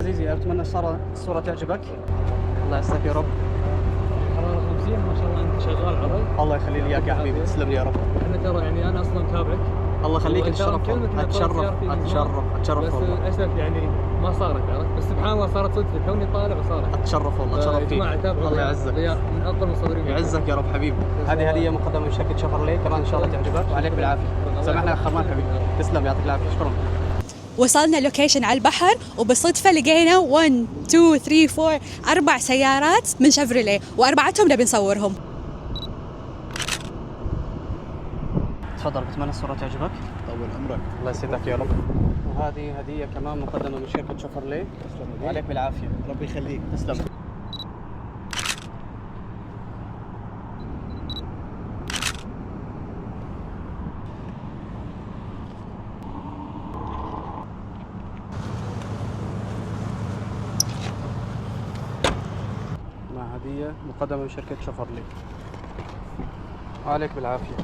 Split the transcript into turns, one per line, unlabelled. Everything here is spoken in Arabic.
عزيزي اتمنى الصورة تعجبك. الله يسعدك يا رب.
حرارة 50 ما شاء الله انت شغال عرض.
الله يخلي لي اياك يا حبيبي، تسلم لي يا رب.
احنا ترى يعني انا اصلا متابعك.
الله يخليك،
اتشرف
اتشرف
بس
والله.
للاسف يعني ما صارت، عرفت؟ بس سبحان الله صارت صدفه، توني طالع وصارت.
اتشرف والله، اتشرف فيك. الله يعزك.
من افضل المصورين.
يعزك يا رب حبيبي. هذه هدية مقدمة من شركة شيفروليه، كمان ان شاء الله تعجبك وعليك بالعافية. سامحنا اخرناك حبيبي، تسلم يعطيك العافية، شكرا.
وصلنا لوكيشن على البحر وبالصدفة لقينا 1 2 3 4 4 سيارات من شيفروليه وأربعتهم نبي نصورهم.
تفضل، بتمنى الصورة تعجبك.
طول عمرك.
الله يسعدك يا رب. وهذه هدية كمان مقدمة من شركة شيفروليه، وعليك بالعافية.
ربي يخليك.
تسلم. مع هدية مقدمة من شركة شيفروليه، وعليك بالعافية.